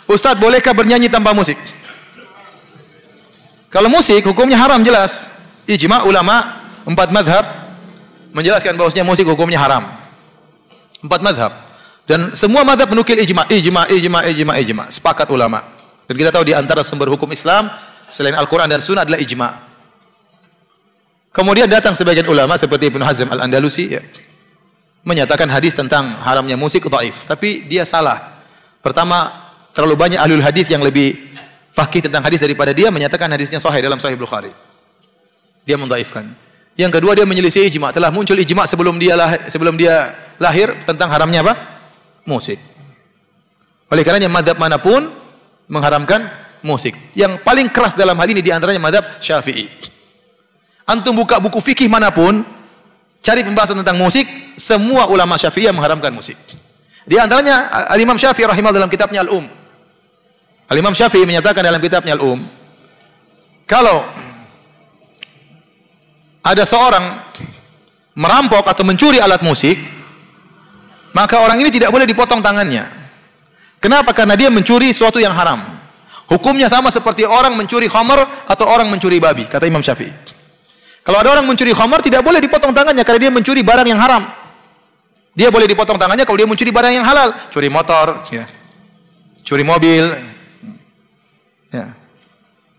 Ustadz, bolehkah bernyanyi tanpa musik? Kalau musik hukumnya haram jelas. Ijma ulama 4 mazhab menjelaskan bahwasanya musik hukumnya haram. 4 mazhab. Dan semua mazhab menukil ijma. Sepakat ulama. Dan kita tahu di antara sumber hukum Islam selain Al-Quran dan Sunnah adalah ijma. Kemudian datang sebagian ulama seperti Ibnu Hazm Al-Andalusi ya, menyatakan hadis tentang haramnya musik dhaif, tapi dia salah. Pertama, terlalu banyak ahlul hadis yang lebih faqih tentang hadis daripada dia, menyatakan hadisnya sahih dalam Sahih Bukhari. Dia mendhaifkan. Yang kedua, dia menyelisih ijma. Telah muncul ijma sebelum dia lahir tentang haramnya apa? Musik. Oleh karenanya mazhab manapun mengharamkan musik. Yang paling keras dalam hal ini di antaranya mazhab Syafi'i. Antum buka buku fikih manapun, cari pembahasan tentang musik, semua ulama Syafi'iyah mengharamkan musik. Di antaranya Al-Imam Syafi'i rahimahullah dalam kitabnya Al-Um. Al-Imam Syafi'i menyatakan dalam kitabnya Al-Um, kalau ada seorang merampok atau mencuri alat musik, maka orang ini tidak boleh dipotong tangannya. Kenapa? Karena dia mencuri sesuatu yang haram. Hukumnya sama seperti orang mencuri khamar atau orang mencuri babi, kata Imam Syafi'i. Kalau ada orang mencuri khamar, tidak boleh dipotong tangannya karena dia mencuri barang yang haram. Dia boleh dipotong tangannya kalau dia mencuri barang yang halal, curi motor, ya, curi mobil, ya,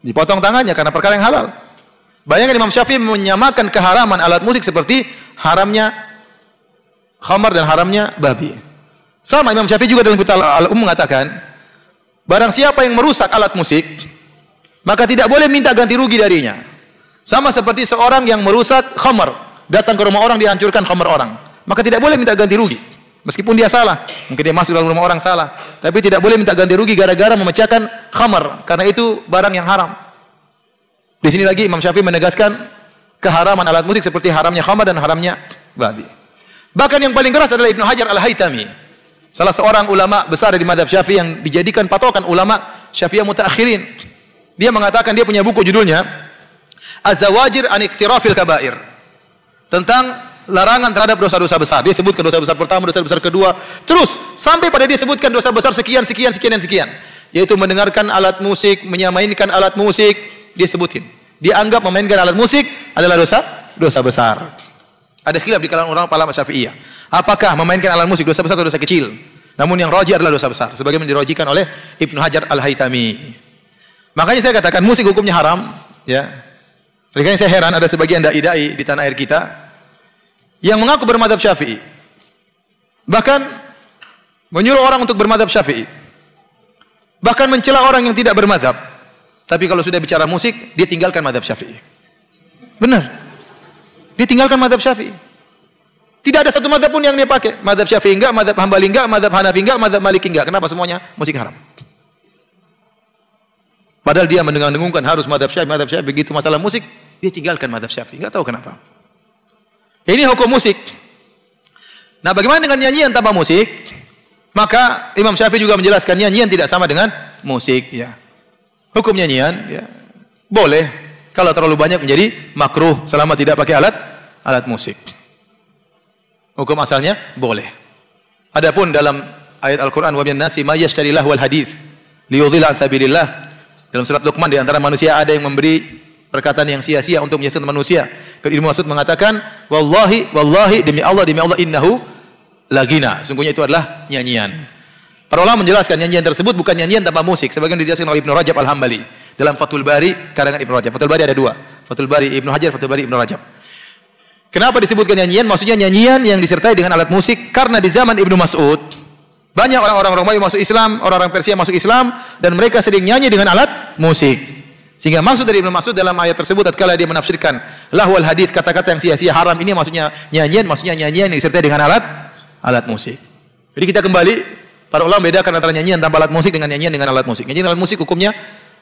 dipotong tangannya karena perkara yang halal. Bayangkan Imam Syafi'i menyamakan keharaman alat musik seperti haramnya khamar dan haramnya babi. Sama Imam Syafi'i juga dalam kitab Al-Um mengatakan, barang siapa yang merusak alat musik, maka tidak boleh minta ganti rugi darinya. Sama seperti seorang yang merusak khamar, datang ke rumah orang dihancurkan khamar orang, maka tidak boleh minta ganti rugi. Meskipun dia salah, mungkin dia masuk dalam rumah orang salah, tapi tidak boleh minta ganti rugi gara-gara memecahkan khamar, karena itu barang yang haram. Di sini lagi Imam Syafi'i menegaskan keharaman alat musik seperti haramnya khamar dan haramnya babi. Bahkan yang paling keras adalah Ibnu Hajar Al-Haytami, salah seorang ulama besar dari mazhab Syafi'i yang dijadikan patokan ulama Syafi'iyah mutaakhirin. Dia mengatakan, dia punya buku judulnya Az-Zawajir an Iqtirafil Kabair, tentang larangan terhadap dosa-dosa besar. Dia sebutkan dosa besar pertama, dosa besar kedua, terus sampai pada dia sebutkan dosa besar sekian, yaitu mendengarkan alat musik, menyamainkan alat musik. Dia sebutin, dia anggap memainkan alat musik adalah dosa besar. Ada khilaf di kalangan orang ulama Syafi'iyah, apakah memainkan alat musik dosa besar atau dosa kecil. Namun yang rajih adalah dosa besar, sebagaimana dirajikan oleh Ibnu Hajar Al-Haytami. Makanya saya katakan musik hukumnya haram, ya. Oleh karena saya heran ada sebagian dai-dai di tanah air kita yang mengaku bermadzhab Syafi'i, bahkan menyuruh orang untuk bermadzhab Syafi'i, bahkan mencela orang yang tidak bermadzhab. Tapi kalau sudah bicara musik, dia tinggalkan madzhab Syafi'i. Benar, dia tinggalkan madzhab Syafi'i. Tidak ada satu madzhab pun yang dia pakai. Madzhab Syafi'i enggak, madzhab Hambali enggak, madzhab Hanafi enggak, madzhab Maliki enggak. Kenapa? Semuanya musik haram. Padahal dia mendengung-dengungkan harus madzhab Syafi'i, begitu masalah musik, dia tinggalkan madzhab Syafi'i. Enggak tahu kenapa. Ini hukum musik. Nah, bagaimana dengan nyanyian tanpa musik? Maka Imam Syafi'i juga menjelaskan nyanyian tidak sama dengan musik, ya. Hukum nyanyian, ya, boleh kalau terlalu banyak menjadi makruh selama tidak pakai alat musik. Hukum asalnya boleh. Adapun dalam ayat Al-Qur'an, wa minan nasi may yashtari lahwal hadits liyudhilla an sabilillah. Dalam surat Luqman, di antara manusia ada yang memberi perkataan yang sia-sia untuk menyesatkan manusia. Ibnu Mas'ud mengatakan, wallahi demi Allah innahu lagina. Sungguhnya itu adalah nyanyian. Para ulama menjelaskan nyanyian tersebut bukan nyanyian tanpa musik, sebagaimana dijelaskan oleh Ibnu Rajab Al-Hambali dalam Fathul Bari karangan Ibnu Rajab. Fathul Bari ada dua, Fathul Bari Ibnu Hajar, Fathul Bari Ibnu Rajab. Kenapa disebutkan nyanyian? Maksudnya nyanyian yang disertai dengan alat musik, karena di zaman Ibnu Mas'ud banyak orang-orang Romawi masuk Islam, orang-orang Persia masuk Islam, dan mereka sering nyanyi dengan alat musik. Sehingga maksud dari Ibnu Mas'ud dalam ayat tersebut tatkala dia menafsirkan lahwal hadits, kata-kata yang sia-sia haram, ini maksudnya nyanyian yang disertai dengan alat musik. Jadi kita kembali, para ulama bedakan antara nyanyian tanpa alat musik dengan nyanyian dengan alat musik. Nyanyian alat musik hukumnya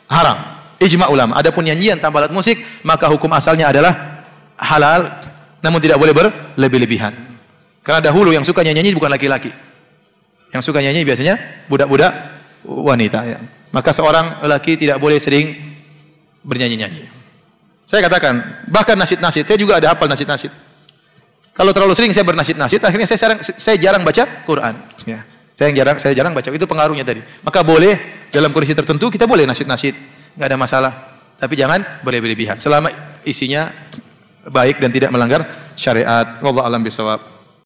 haram, ijma ulama. Adapun nyanyian tanpa alat musik, maka hukum asalnya adalah halal, namun tidak boleh berlebih-lebihan. Karena dahulu yang suka nyanyi bukan laki-laki. Yang suka nyanyi biasanya budak-budak wanita, ya. Maka seorang lelaki tidak boleh sering bernyanyi-nyanyi. Saya katakan, bahkan nasyid-nasyid, saya juga ada hafal nasyid-nasyid. Kalau terlalu sering saya bernasyid-nasyid, akhirnya saya jarang baca Quran, ya. Saya jarang baca, itu pengaruhnya tadi. Maka boleh dalam kondisi tertentu kita boleh nasid-nasid, nggak ada masalah. Tapi jangan berlebihan. Selama isinya baik dan tidak melanggar syariat. Wallahu a'lam bishawab.